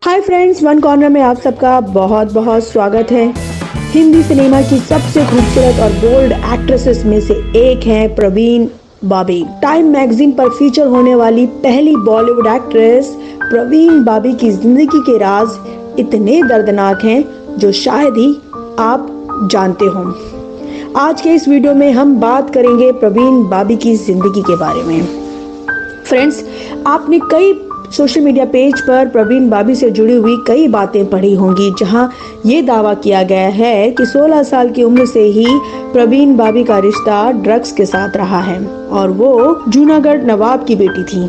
Hi friends, one corner में आप सबका बहुत बहुत स्वागत है। हिंदी सिनेमा की सबसे खूबसूरत और बोल्ड एक्ट्रेसेस में से एक हैं प्रवीण बाबी। टाइम मैगजीन पर फीचर होने वाली पहली बॉलीवुड एक्ट्रेस प्रवीण बाबी की जिंदगी के राज इतने दर्दनाक हैं जो शायद ही आप जानते हो। आज के इस वीडियो में हम बात करेंगे प्रवीण बाबी की जिंदगी के बारे में। फ्रेंड्स, आपने कई सोशल मीडिया पेज पर प्रवीण बाबी से जुड़ी हुई कई बातें पढ़ी होंगी, जहां ये दावा किया गया है कि 16 साल की उम्र से ही प्रवीण बाबी का रिश्ता ड्रग्स के साथ रहा है और वो जूनागढ़ नवाब की बेटी थी।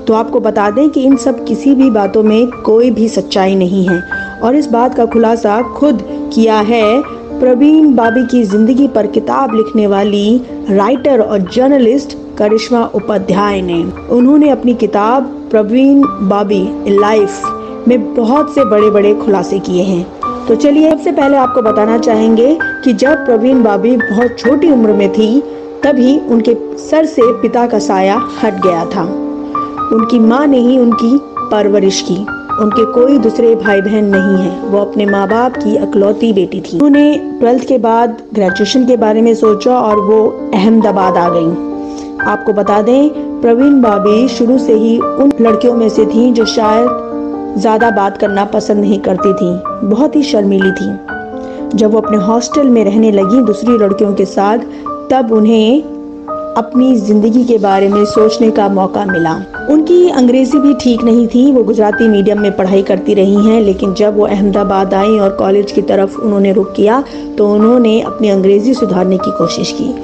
तो आपको बता दें कि इन सब किसी भी बातों में कोई भी सच्चाई नहीं है और इस बात का खुलासा खुद किया है प्रवीण बाबी की जिंदगी पर किताब लिखने वाली राइटर और जर्नलिस्ट करिश्मा उपाध्याय ने। उन्होंने अपनी किताब प्रवीण बाबी लाइफ में बहुत से बड़े बड़े खुलासे किए हैं। तो चलिए, सबसे पहले आपको बताना चाहेंगे कि जब प्रवीण बाबी बहुत छोटी उम्र में थी तभी उनके सर से पिता का साया हट गया था। उनकी माँ ने ही उनकी परवरिश की। उनके कोई दूसरे भाई बहन नहीं है। वो अपने माँ बाप की इकलौती बेटी थी। उन्होंने 12th के बाद ग्रेजुएशन के बारे में सोचा और वो अहमदाबाद आ गई। आपको बता दें, प्रवीण बाबी शुरू से ही उन लड़कियों में से थी जो शायद ज्यादा बात करना पसंद नहीं करती थी, बहुत ही शर्मीली थी। जब वो अपने हॉस्टल में रहने लगी दूसरी लड़कियों के साथ, तब उन्हें अपनी जिंदगी के बारे में सोचने का मौका मिला। उनकी अंग्रेजी भी ठीक नहीं थी। वो गुजराती मीडियम में पढ़ाई करती रही हैं, लेकिन जब वो अहमदाबाद आई और कॉलेज की तरफ उन्होंने रुख किया तो उन्होंने अपनी अंग्रेजी सुधारने की कोशिश की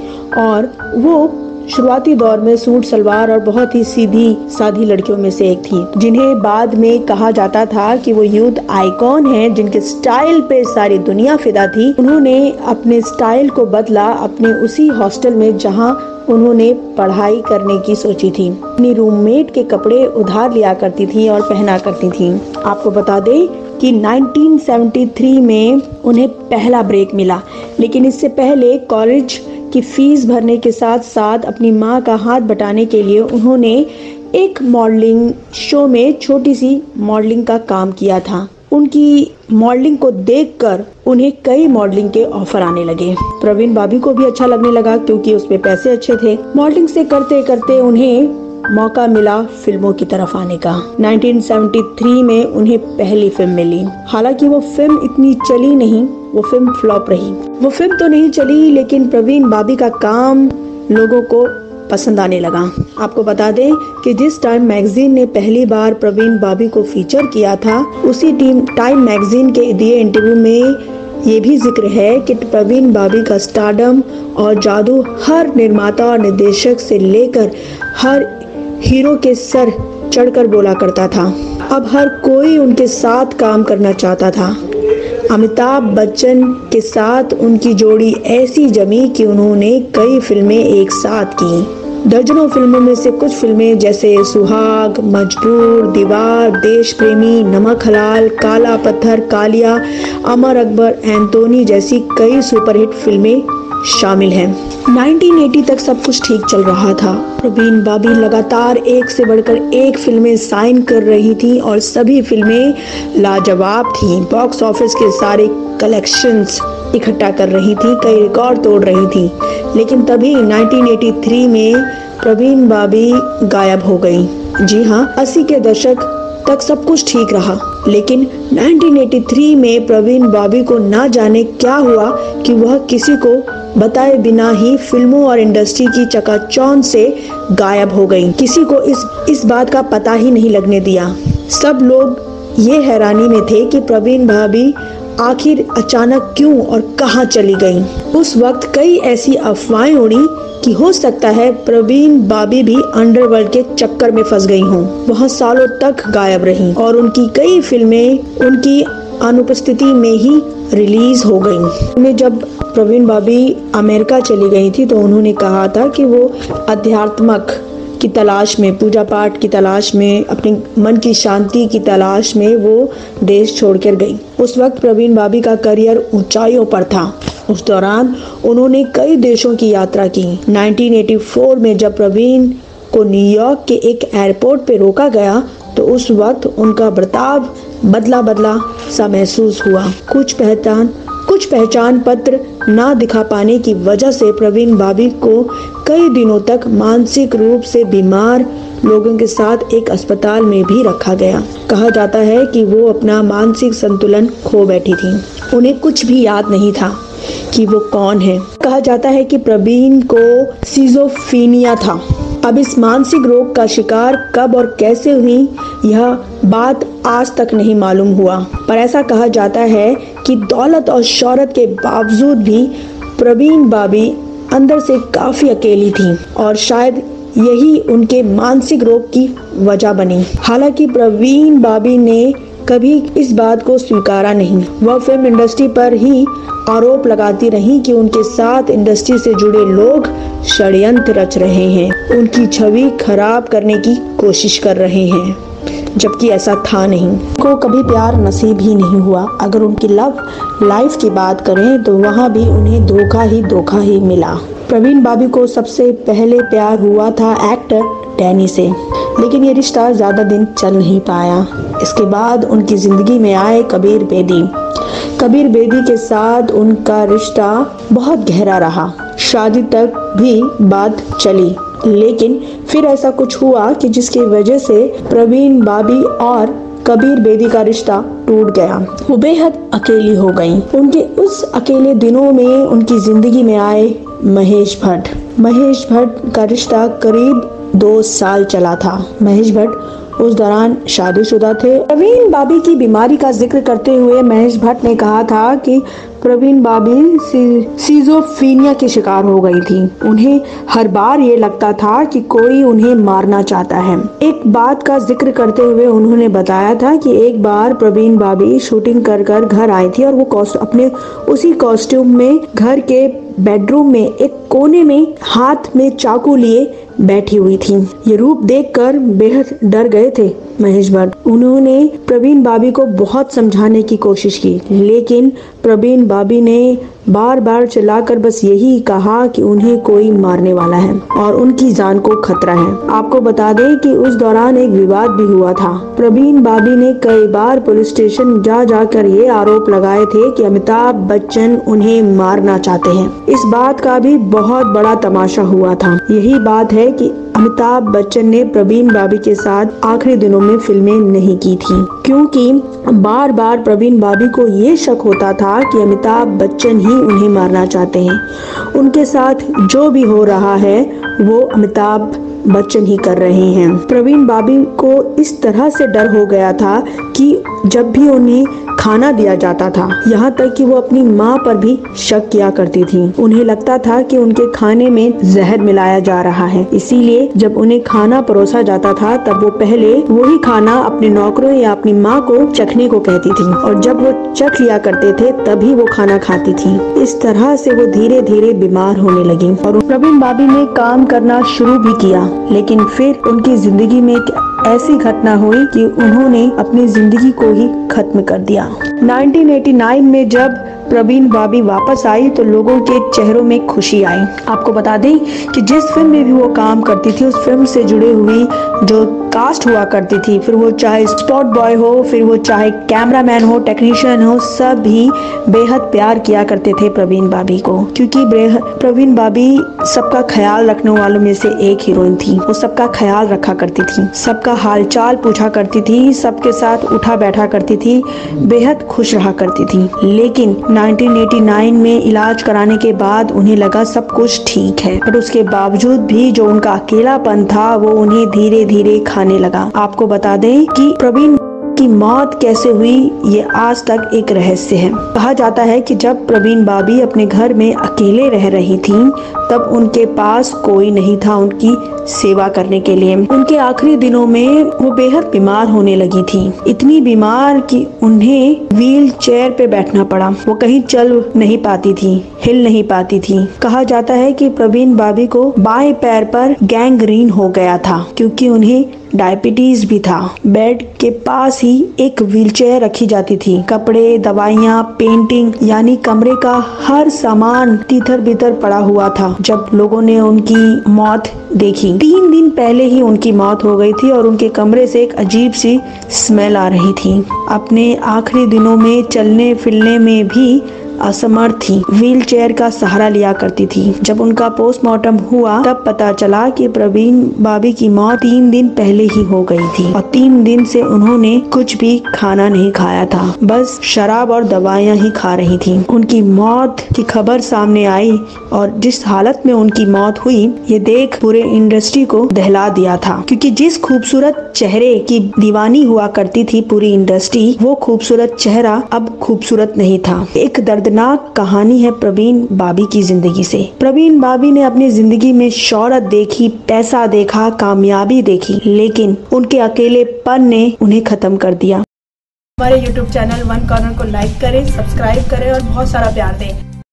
और वो शुरुआती दौर में सूट सलवार और बहुत ही सीधी सादी लड़कियों में से एक थी, जिन्हें बाद में कहा जाता था कि वो यूथ आइकॉन हैं, जिनके स्टाइल पे सारी दुनिया फिदा थी। उन्होंने अपने स्टाइल को बदला अपने उसी हॉस्टल में जहां उन्होंने पढ़ाई करने की सोची थी। अपनी रूममेट के कपड़े उधार लिया करती थी और पहना करती थी। आपको बता दें कि 1973 में उन्हें पहला ब्रेक मिला, लेकिन इससे पहले कॉलेज की फीस भरने के साथ साथ अपनी माँ का हाथ बटाने के लिए उन्होंने एक मॉडलिंग शो में छोटी सी मॉडलिंग का काम किया था। उनकी मॉडलिंग को देखकर उन्हें कई मॉडलिंग के ऑफर आने लगे। प्रवीण बाबी को भी अच्छा लगने लगा क्योंकि उसमें पैसे अच्छे थे। मॉडलिंग से करते करते उन्हें मौका मिला फिल्मों की तरफ आने का। 1973 में उन्हें पहली फिल्म मिली। हालांकि वो फिल्म इतनी चली नहीं, वो फिल्म फ्लॉप रही। वो फिल्म तो नहीं चली, लेकिन प्रवीण बाबी का काम लोगों को पसंद आने लगा। आपको बता दें कि जिस टाइम मैगजीन ने पहली बार प्रवीण बाबी को फीचर किया था, उसी टाइम मैगजीन के दिए इंटरव्यू में ये भी जिक्र है कि प्रवीण बाबी का स्टारडम और जादू हर निर्माता और निर्देशक से लेकर हर हीरो के सर चढ़कर बोला करता था। अब हर कोई उनके साथ काम करना चाहता था। अमिताभ बच्चन के साथ उनकी जोड़ी ऐसी जमी कि उन्होंने कई फिल्में एक साथ की। दर्जनों फिल्मों में से कुछ फिल्में जैसे सुहाग, मजबूर, दीवार, देश प्रेमी, नमक हलाल, काला पत्थर, कालिया, अमर अकबर, एंथोनी जैसी कई सुपरहिट फिल्में शामिल हैं। 1980 तक सब कुछ ठीक चल रहा था। प्रवीण बाबी लगातार एक से बढ़कर एक फिल्में साइन कर रही थी और सभी फिल्में लाजवाब थी। बॉक्स ऑफिस के सारे कलेक्शंस इकट्ठा कर रही थी, कई रिकॉर्ड तोड़ रही थी। लेकिन तभी 1983 में प्रवीण बाबी गायब हो गई। जी हाँ, 80 के दशक तक सब कुछ ठीक रहा, लेकिन 1983 में प्रवीण बाबी को ना जाने क्या हुआ कि वह किसी को बताए बिना ही फिल्मों और इंडस्ट्री की चकाचौंध से गायब हो गई। किसी को इस बात का पता ही नहीं लगने दिया। सब लोग ये हैरानी में थे कि प्रवीण बाबी आखिर अचानक क्यों और कहां चली गई। उस वक्त कई ऐसी अफवाहें उड़ी कि हो सकता है प्रवीण बाबी भी अंडरवर्ल्ड के चक्कर में फंस गई हों। वह सालों तक गायब रहीं और उनकी कई फिल्में उनकी अनुपस्थिति में ही रिलीज हो गईं। जब प्रवीण बाबी अमेरिका चली गई थी तो उन्होंने कहा था कि वो अध्यात्मक की तलाश में, पूजा पाठ की तलाश में, अपने मन की शांति की तलाश में वो देश छोड़कर गई। उस वक्त प्रवीण बाबी का करियर ऊंचाइयों पर था। उस दौरान उन्होंने कई देशों की यात्रा की। 1984 में जब प्रवीण को न्यूयॉर्क के एक एयरपोर्ट पे रोका गया तो उस वक्त उनका बर्ताव बदला बदला सा महसूस हुआ। कुछ पहचान पत्र ना दिखा पाने की वजह से प्रवीण भाभी को कई दिनों तक मानसिक रूप से बीमार लोगों के साथ एक अस्पताल में भी रखा गया। कहा जाता है कि वो अपना मानसिक संतुलन खो बैठी थी। उन्हें कुछ भी याद नहीं था कि वो कौन है। कहा जाता है कि प्रवीण को सिजोफ्रेनिया था। अब इस मानसिक रोग का शिकार कब और कैसे हुई, यह बात आज तक नहीं मालूम हुआ। पर ऐसा कहा जाता है कि दौलत और शोहरत के बावजूद भी प्रवीण भाभी अंदर से काफी अकेली थी और शायद यही उनके मानसिक रोग की वजह बनी। हालांकि प्रवीण भाभी ने कभी इस बात को स्वीकारा नहीं। वह फिल्म इंडस्ट्री पर ही आरोप लगाती रही कि उनके साथ इंडस्ट्री से जुड़े लोग षड्यंत्र रच रहे हैं, उनकी छवि खराब करने की कोशिश कर रहे हैं, जबकि ऐसा था नहीं। को कभी प्यार नसीब ही नहीं हुआ। अगर उनकी लव लाइफ की बात करें तो वहाँ भी उन्हें धोखा ही मिला। प्रवीण भाभी को सबसे पहले प्यार हुआ था एक्टर डैनी से, लेकिन ये रिश्ता ज्यादा दिन चल नहीं पाया। इसके बाद उनकी जिंदगी में आए कबीर बेदी के साथ उनका रिश्ता बहुत गहरा रहा। शादी तक भी बात चली, लेकिन फिर ऐसा कुछ हुआ कि जिसकी वजह से प्रवीण भाभी और कबीर बेदी का रिश्ता टूट गया। वो बेहद अकेली हो गई। उनके उस अकेले दिनों में उनकी जिंदगी में आए महेश भट्ट का रिश्ता करीब 2 साल चला था। महेश भट्ट उस दौरान शादीशुदा थे। प्रवीण भाभी की बीमारी का जिक्र करते हुए महेश भट्ट ने कहा था कि प्रवीण भाभी सिजोफ्रेनिया की शिकार हो गई थी। उन्हें हर बार ये लगता था कि कोई उन्हें मारना चाहता है। एक बात का जिक्र करते हुए उन्होंने बताया था कि एक बार प्रवीण भाभी शूटिंग कर घर आई थी और वो अपने उसी कॉस्ट्यूम में घर के बेडरूम में एक कोने में हाथ में चाकू लिए बैठी हुई थी। ये रूप देखकर बेहद डर गए थे महेश भट्ट। उन्होंने प्रवीण भाभी को बहुत समझाने की कोशिश की, लेकिन प्रवीण भाभी ने बार चिल्लाकर बस यही कहा कि उन्हें कोई मारने वाला है और उनकी जान को खतरा है। आपको बता दें कि उस दौरान एक विवाद भी हुआ था। प्रवीण भाभी ने कई बार पुलिस स्टेशन जाकर ये आरोप लगाए थे कि अमिताभ बच्चन उन्हें मारना चाहते हैं। इस बात का भी बहुत बड़ा तमाशा हुआ था। यही बात है कि अमिताभ बच्चन ने प्रवीण भाभी के साथ आखिरी दिनों में फिल्में नहीं की थी, क्योंकि बार प्रवीण भाभी को ये शक होता था कि अमिताभ बच्चन ही उन्हें मारना चाहते हैं। उनके साथ जो भी हो रहा है वो अमिताभ बच्चन ही कर रहे हैं। प्रवीण भाभी को इस तरह से डर हो गया था कि जब भी उन्हें खाना दिया जाता था, यहाँ तक कि वो अपनी माँ पर भी शक किया करती थी। उन्हें लगता था कि उनके खाने में जहर मिलाया जा रहा है। इसीलिए जब उन्हें खाना परोसा जाता था तब वो पहले वही खाना अपने नौकरों या अपनी माँ को चखने को कहती थी और जब वो चख लिया करते थे तभी वो खाना खाती थी। इस तरह से वो धीरे धीरे बीमार होने लगी और प्रवीण भाभी ने काम करना शुरू भी किया, लेकिन फिर उनकी जिंदगी में ऐसी घटना हुई कि उन्होंने अपनी जिंदगी को ही खत्म कर दिया। 1989 में जब प्रवीण भाभी वापस आई तो लोगों के चेहरों में खुशी आई। आपको बता दें कि जिस फिल्म में भी वो काम करती थी उस फिल्म से जुड़ी हुई जो कास्ट हुआ करती थी, फिर वो चाहे स्पॉट बॉय हो, फिर वो चाहे कैमरामैन हो, टेक्नीशियन हो, सब ही बेहद प्यार किया करते थे प्रवीण भाभी को, क्योंकि प्रवीण भाभी सबका ख्याल रखने वालों में से एक हीरोइन थी। वो सबका ख्याल रखा करती थी, सबका हालचाल पूछा करती थी, सबके साथ उठा बैठा करती थी, बेहद खुश रहा करती थी। लेकिन 1989 में इलाज कराने के बाद उन्हें लगा सब कुछ ठीक है, पर उसके बावजूद भी जो उनका अकेलापन था वो उन्हें धीरे धीरे खाने लगा। आपको बता दें कि प्रवीण की मौत कैसे हुई ये आज तक एक रहस्य है। कहा जाता है कि जब प्रवीण भाभी अपने घर में अकेले रह रही थीं, तब उनके पास कोई नहीं था उनकी सेवा करने के लिए। उनके आखिरी दिनों में वो बेहद बीमार होने लगी थी, इतनी बीमार कि उन्हें व्हील चेयर पे बैठना पड़ा। वो कहीं चल नहीं पाती थी, हिल नहीं पाती थी। कहा जाता है कि प्रवीण भाभी को बाएं पैर पर गैंग्रीन हो गया था, क्योंकि उन्हें डायबिटीज भी था। बेड के पास ही एक व्हीलचेयर रखी जाती थी। कपड़े, दवाइयाँ, पेंटिंग यानी कमरे का हर सामान तितर बितर पड़ा हुआ था। जब लोगों ने उनकी मौत देखी, 3 दिन पहले ही उनकी मौत हो गई थी और उनके कमरे से एक अजीब सी स्मेल आ रही थी। अपने आखिरी दिनों में चलने फिरने में भी असमर्थ थी, व्हील चेयर का सहारा लिया करती थी। जब उनका पोस्टमार्टम हुआ तब पता चला कि प्रवीण भाभी की मौत 3 दिन पहले ही हो गई थी और 3 दिन से उन्होंने कुछ भी खाना नहीं खाया था, बस शराब और दवाइयाँ ही खा रही थी। उनकी मौत की खबर सामने आई और जिस हालत में उनकी मौत हुई ये देख पूरे इंडस्ट्री को दहला दिया था, क्योंकि जिस खूबसूरत चेहरे की दीवानी हुआ करती थी पूरी इंडस्ट्री, वो खूबसूरत चेहरा अब खूबसूरत नहीं था। एक दर्दनाक कहानी है प्रवीण भाभी की जिंदगी से। प्रवीण भाभी ने अपनी जिंदगी में शोहरत देखी, पैसा देखा, कामयाबी देखी, लेकिन उनके अकेलेपन ने उन्हें खत्म कर दिया। हमारे YouTube चैनल वन कॉर्नर को लाइक करें, सब्सक्राइब करें और बहुत सारा प्यार दें।